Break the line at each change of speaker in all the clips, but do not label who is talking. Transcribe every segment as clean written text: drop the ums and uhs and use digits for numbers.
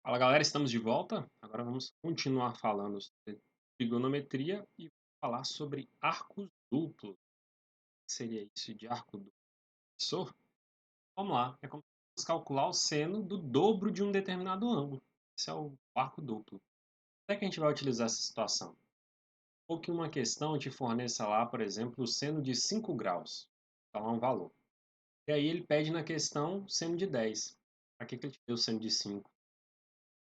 Fala galera, estamos de volta. Agora vamos continuar falando sobre trigonometria e falar sobre arcos duplos. O que seria isso de arco duplo? Professor? Vamos lá. É como se fosse calcular o seno do dobro de um determinado ângulo. Esse é o arco duplo. Como é que a gente vai utilizar essa situação? Ou que uma questão te forneça lá, por exemplo, o seno de 5 graus. Dá lá um valor. E aí ele pede na questão seno de 10. Para que ele te deu o seno de 5?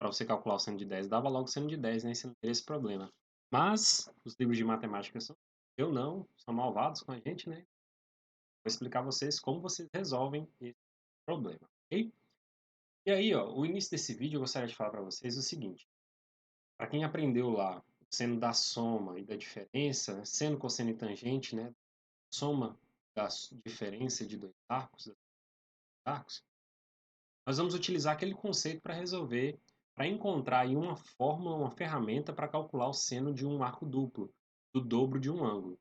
Para você calcular o seno de 10, dava logo o seno de 10, né? E você não teria esse problema. Mas os livros de matemática são, eu não, são malvados com a gente, né? Vou explicar a vocês como vocês resolvem esse problema, ok? E aí, ó, o início desse vídeo eu gostaria de falar para vocês o seguinte. Para quem aprendeu lá o seno da soma e da diferença, né? Seno, cosseno e tangente, né? Soma da diferença de arcos, nós vamos utilizar aquele conceito para resolver, para encontrar aí uma fórmula, uma ferramenta para calcular o seno de um arco duplo, do dobro de um ângulo.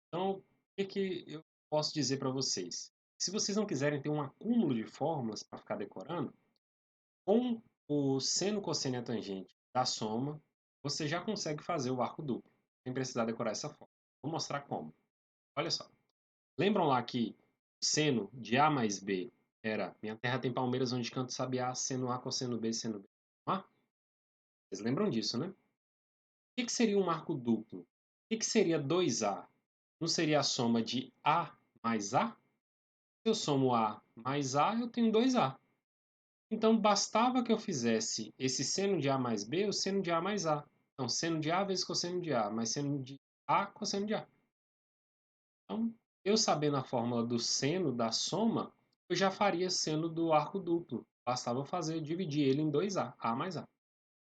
Então, o que eu posso dizer para vocês? Se vocês não quiserem ter um acúmulo de fórmulas para ficar decorando, com o seno, cosseno e a tangente da soma, você já consegue fazer o arco duplo, sem precisar decorar essa fórmula. Vou mostrar como. Olha só. Lembram lá que o seno de A mais B era minha terra tem palmeiras onde canto sabiá, seno A, cosseno B, seno B. Ah, vocês lembram disso, né? O que seria um arco duplo? O que seria 2A? Não seria a soma de A mais A? Se eu somo A mais A, eu tenho 2A. Então, bastava que eu fizesse esse seno de A mais B, o seno de A mais A. Então, seno de A vezes cosseno de A, mais seno de A, cosseno de A. Então, eu sabendo a fórmula do seno da soma, eu já faria seno do arco duplo. Bastava eu fazer, dividir ele em 2A, A mais A.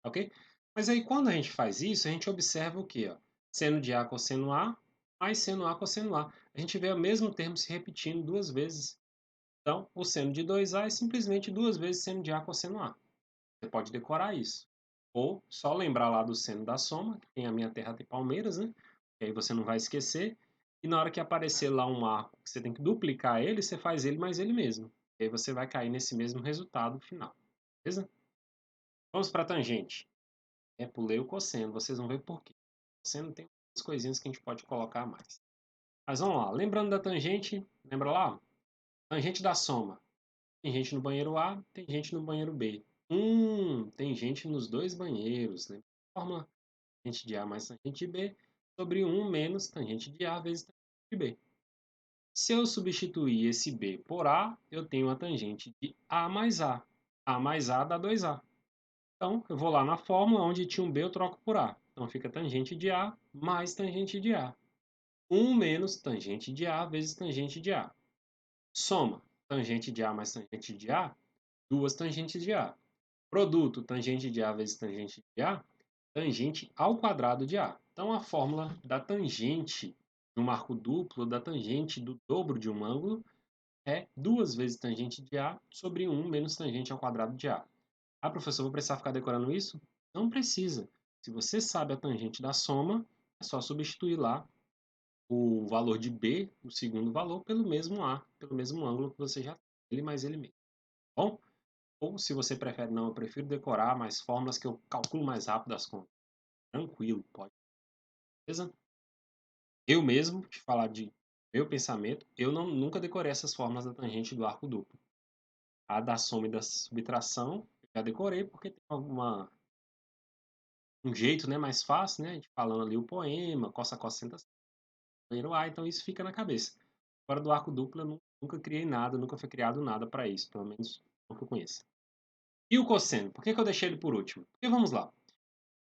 Ok? Mas aí, quando a gente faz isso, a gente observa o quê? Ó? Seno de A cosseno A, mais seno A cosseno A. A gente vê o mesmo termo se repetindo duas vezes. Então, o seno de 2A é simplesmente duas vezes seno de A cosseno A. Você pode decorar isso. Ou só lembrar lá do seno da soma, que tem a minha terra tem palmeiras, né? Que aí você não vai esquecer. E na hora que aparecer lá um arco que você tem que duplicar ele, você faz ele mais ele mesmo. E aí você vai cair nesse mesmo resultado final. Beleza? Vamos para a tangente. Pulei o cosseno, vocês vão ver por quê. O cosseno tem umas coisinhas que a gente pode colocar a mais. Mas vamos lá. Lembrando da tangente, lembra lá? Tangente da soma. Tem gente no banheiro A, tem gente no banheiro B. Tem gente nos dois banheiros. Lembra a fórmula? Tangente de A mais tangente de B sobre menos tangente de A vezes tangente de B. Se eu substituir esse B por A, eu tenho a tangente de A mais A. A mais A dá 2A. Então, eu vou lá na fórmula, onde tinha um B eu troco por A. Então, fica tangente de A mais tangente de A. 1 menos tangente de A vezes tangente de A. Soma tangente de A mais tangente de A, duas tangentes de A. Produto tangente de A vezes tangente de A, tangente ao quadrado de A. Então, a fórmula da tangente no marco duplo, da tangente do dobro de um ângulo, é 2 vezes tangente de A sobre 1 menos tangente ao quadrado de A. Ah, professor, vou precisar ficar decorando isso? Não precisa. Se você sabe a tangente da soma, é só substituir lá o valor de B, o segundo valor, pelo mesmo A, pelo mesmo ângulo que você já tem, ele mais ele mesmo. Bom? Ou se você prefere, não, eu prefiro decorar mais fórmulas que eu calculo mais rápido as contas. Tranquilo, pode. Beleza? Eu mesmo, te falar de meu pensamento, eu nunca decorei essas fórmulas da tangente do arco duplo. A da soma e da subtração, eu já decorei porque tem um jeito, né, mais fácil, né, de falando ali o poema, cossa, cossa, senta, primeiro A, então isso fica na cabeça. Fora do arco duplo, eu nunca criei nada, nunca foi criado nada para isso, pelo menos não que eu conheça. E o cosseno? Por que eu deixei ele por último? Porque vamos lá.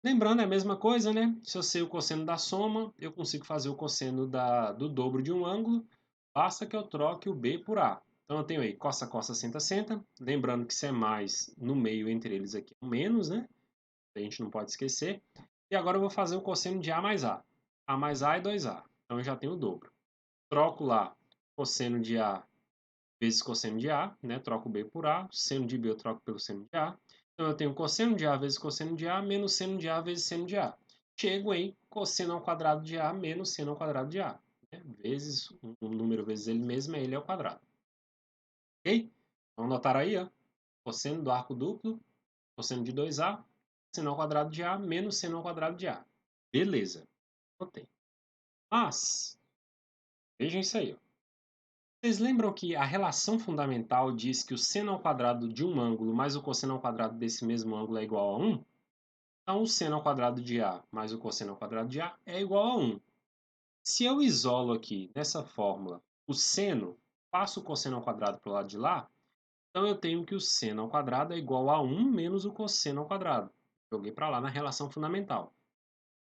Lembrando, é a mesma coisa, né? Se eu sei o cosseno da soma, eu consigo fazer o cosseno do dobro de um ângulo, basta que eu troque o B por A. Então eu tenho aí cossa, cossa, senta, senta. Lembrando que se é mais no meio entre eles aqui é um menos, né? A gente não pode esquecer. E agora eu vou fazer o cosseno de A mais A. A mais A é 2A. Então eu já tenho o dobro. Troco lá cosseno de A vezes cosseno de A, né? Troco B por A. Seno de B eu troco pelo seno de A. Então eu tenho cosseno de A vezes cosseno de A menos seno de A vezes seno de A. Chego em cosseno ao quadrado de A menos seno ao quadrado de A. Né? Vezes um número vezes ele mesmo é ele ao quadrado. Ok? Vamos anotar aí, ó. Cosseno do arco duplo Cosseno de 2A, seno ao quadrado de A menos seno ao quadrado de A. Beleza, anotei. Mas, vejam isso aí. Ó. Vocês lembram que a relação fundamental diz que o seno ao quadrado de um ângulo mais o cosseno ao quadrado desse mesmo ângulo é igual a 1? Então, o seno ao quadrado de A mais o cosseno ao quadrado de A é igual a 1. Se eu isolo aqui, nessa fórmula, o seno, passo o cosseno ao quadrado para o lado de lá, então eu tenho que o seno ao quadrado é igual a 1 menos o cosseno ao quadrado. Joguei para lá na relação fundamental.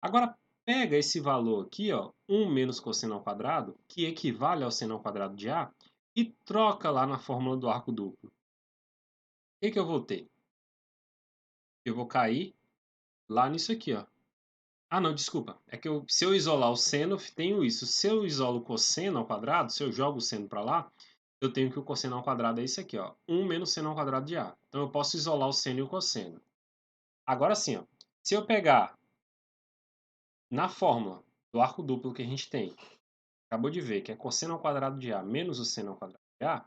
Agora, pega esse valor aqui, ó, 1 menos cosseno ao quadrado, que equivale ao seno ao quadrado de A, e troca lá na fórmula do arco duplo. O que eu vou ter? Eu vou cair lá nisso aqui, ó. Ah, não, desculpa. É que se eu isolar o seno, tenho isso. Se eu isolo o cosseno ao quadrado, se eu jogo o seno para lá, eu tenho que o cosseno ao quadrado é isso aqui, ó. 1 menos seno ao quadrado de A. Então eu posso isolar o seno e o cosseno. Agora sim, ó. Se eu pegar na fórmula do arco duplo que a gente tem, acabou de ver que é cosseno ao quadrado de A menos o seno ao quadrado de A,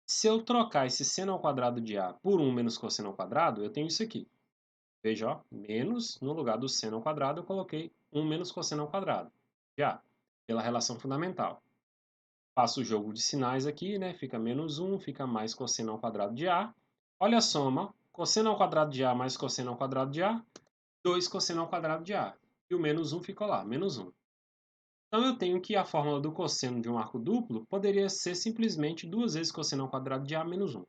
se eu trocar esse seno ao quadrado de A por 1 menos cosseno ao quadrado, eu tenho isso aqui. Veja, ó, menos, no lugar do seno ao quadrado, eu coloquei 1 menos cosseno ao quadrado. Já, pela relação fundamental. Faço o jogo de sinais aqui, né? Fica menos 1, fica mais cosseno ao quadrado de A. Olha a soma, cosseno ao quadrado de A mais cosseno ao quadrado de A, 2 cosseno ao quadrado de A. E o menos 1 ficou lá, menos 1. Então eu tenho que a fórmula do cosseno de um arco duplo poderia ser simplesmente 2 vezes cosseno ao quadrado de A menos 1.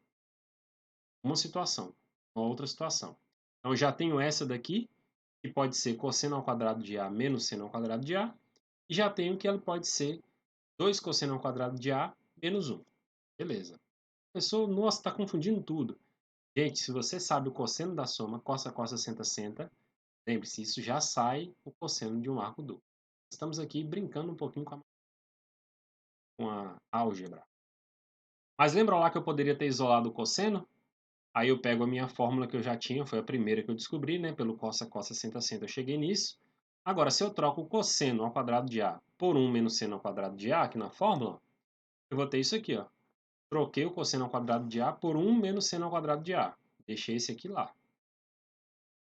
Uma situação, uma outra situação. Então eu já tenho essa daqui, que pode ser cosseno ao quadrado de A menos seno ao quadrado de A, e já tenho que ela pode ser 2 cosseno ao quadrado de A menos 1. Beleza. A pessoa, nossa, está confundindo tudo. Gente, se você sabe o cosseno da soma, cossa, cossa, senta, senta, lembre-se, isso já sai o cosseno de um arco duplo. Estamos aqui brincando um pouquinho com a álgebra. Mas lembra lá que eu poderia ter isolado o cosseno? Aí eu pego a minha fórmula que eu já tinha, foi a primeira que eu descobri, né? Pelo cossa, cossa, senta, senta, eu cheguei nisso. Agora, se eu troco o cosseno ao quadrado de A por 1 menos seno ao quadrado de A, aqui na fórmula, eu vou ter isso aqui, ó. Troquei o cosseno ao quadrado de A por 1 menos seno ao quadrado de A. Deixei esse aqui lá.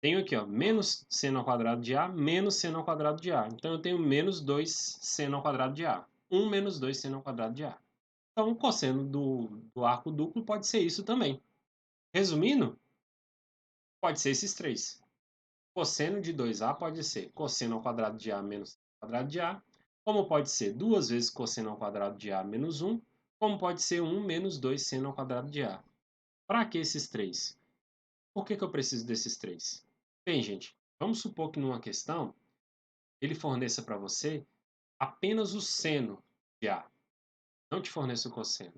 Tenho aqui, ó, menos seno ao quadrado de A menos seno ao quadrado de A. Então, eu tenho menos 2 seno ao quadrado de A. 1 menos 2 seno ao quadrado de A. Então, o cosseno do arco duplo pode ser isso também. Resumindo, pode ser esses três. Cosseno de 2A pode ser cosseno ao quadrado de A menos seno ao quadrado de A, como pode ser 2 vezes cosseno ao quadrado de A menos 1, como pode ser 1 menos 2 seno ao quadrado de A. Para que esses três? Por que eu preciso desses três? Bem, gente, vamos supor que numa questão ele forneça para você apenas o seno de A, não te forneça o cosseno.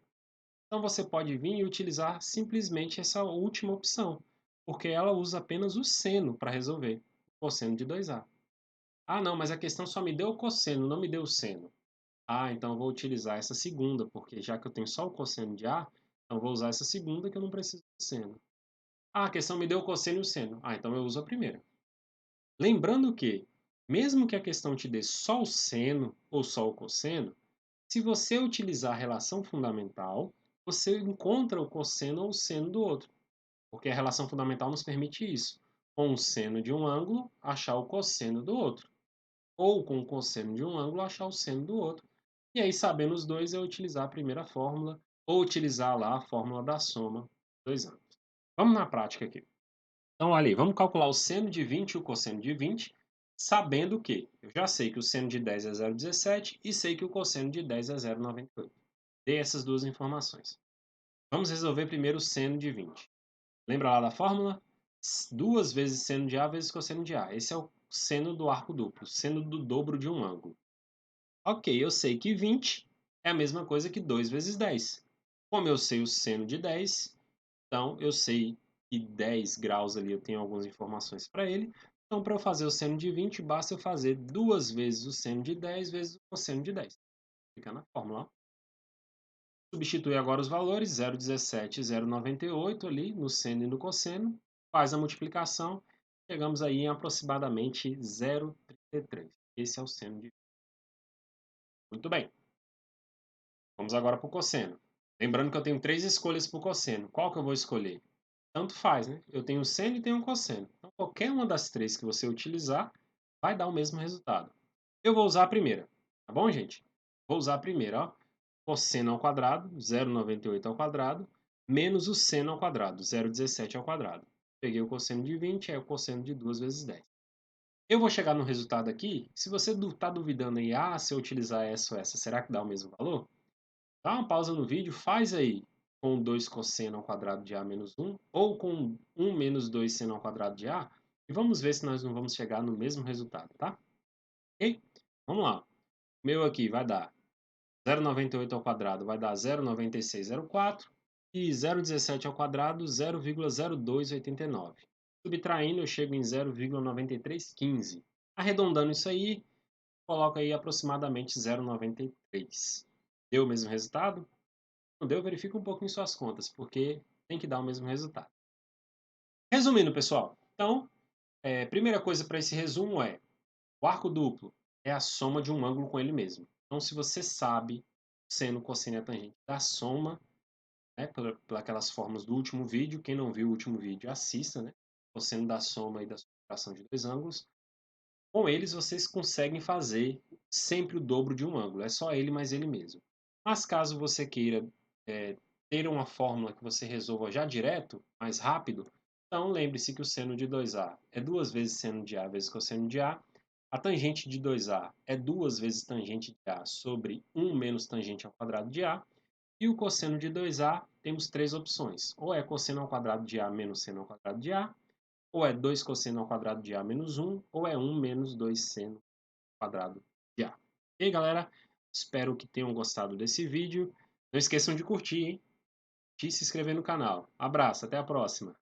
Então você pode vir e utilizar simplesmente essa última opção, porque ela usa apenas o seno para resolver, o cosseno de 2A. Ah, não, mas a questão só me deu o cosseno, não me deu o seno. Ah, então eu vou utilizar essa segunda, porque já que eu tenho só o cosseno de A, então eu vou usar essa segunda que eu não preciso do seno. Ah, a questão me deu o cosseno e o seno. Ah, então eu uso a primeira. Lembrando que, mesmo que a questão te dê só o seno ou só o cosseno, se você utilizar a relação fundamental, você encontra o cosseno ou o seno do outro, porque a relação fundamental nos permite isso. Com o seno de um ângulo, achar o cosseno do outro. Ou com o cosseno de um ângulo, achar o seno do outro. E aí, sabendo os dois, é utilizar a primeira fórmula, ou utilizar lá a fórmula da soma dos dois ângulos. Vamos na prática aqui. Então, olha aí, vamos calcular o seno de 20 e o cosseno de 20, sabendo que eu já sei que o seno de 10 é 0,17 e sei que o cosseno de 10 é 0,98. Dei essas duas informações. Vamos resolver primeiro o seno de 20. Lembra lá da fórmula? 2 vezes seno de A vezes cosseno de A. Esse é o seno do arco duplo, seno do dobro de um ângulo. Ok, eu sei que 20 é a mesma coisa que 2 vezes 10. Como eu sei o seno de 10, então eu sei que 10 graus ali eu tenho algumas informações para ele. Então, para eu fazer o seno de 20, basta eu fazer 2 vezes o seno de 10 vezes o cosseno de 10. Fica na fórmula. Substitui agora os valores, 0,17 e 0,98 ali no seno e no cosseno. Faz a multiplicação. Chegamos aí em aproximadamente 0,33. Esse é o seno de 20. Muito bem. Vamos agora para o cosseno. Lembrando que eu tenho três escolhas para o cosseno. Qual que eu vou escolher? tanto faz, né? Eu tenho um seno e tenho um cosseno. Então, qualquer uma das três que você utilizar vai dar o mesmo resultado. Eu vou usar a primeira, tá bom, gente? Vou usar a primeira, ó. Cosseno ao quadrado, 0,98 ao quadrado, menos o seno ao quadrado, 0,17 ao quadrado. Peguei o cosseno de 20, é o cosseno de 2 vezes 10. Eu vou chegar no resultado aqui. Se você está duvidando aí, se eu utilizar essa ou essa, será que dá o mesmo valor? Dá uma pausa no vídeo, faz aí com 2 cosseno ao quadrado de A menos 1, ou com 1 menos 2 seno ao quadrado de A, e vamos ver se nós não vamos chegar no mesmo resultado, tá? Ok? Vamos lá. O meu aqui vai dar 0,98 ao quadrado vai dar 0,9604 e 0,17 ao quadrado 0,0289. Subtraindo, eu chego em 0,9315. Arredondando isso aí, coloco aí aproximadamente 0,93. Deu o mesmo resultado? Não deu, verifica um pouco em suas contas, porque tem que dar o mesmo resultado. Resumindo, pessoal, então, primeira coisa para esse resumo é: o arco duplo é a soma de um ângulo com ele mesmo. Então, se você sabe seno, cosseno e a tangente da soma, né, por aquelas formas do último vídeo, quem não viu o último vídeo, assista, né? Cosseno da soma e da subtração de dois ângulos. Com eles, vocês conseguem fazer sempre o dobro de um ângulo. É só ele mais ele mesmo. Mas caso você queira é, ter uma fórmula que você resolva já direto, mais rápido, então lembre-se que o seno de 2A é duas vezes seno de A vezes cosseno de A. A tangente de 2A é duas vezes tangente de A sobre 1 menos tangente ao quadrado de A. E o cosseno de 2A temos três opções. Ou é cosseno ao quadrado de A menos seno ao quadrado de A, ou é 2 cosseno ao quadrado de A menos 1, ou é 1 menos 2 seno ao quadrado de A. E aí, galera, espero que tenham gostado desse vídeo. Não esqueçam de curtir, hein? E se inscrever no canal. Abraço, até a próxima!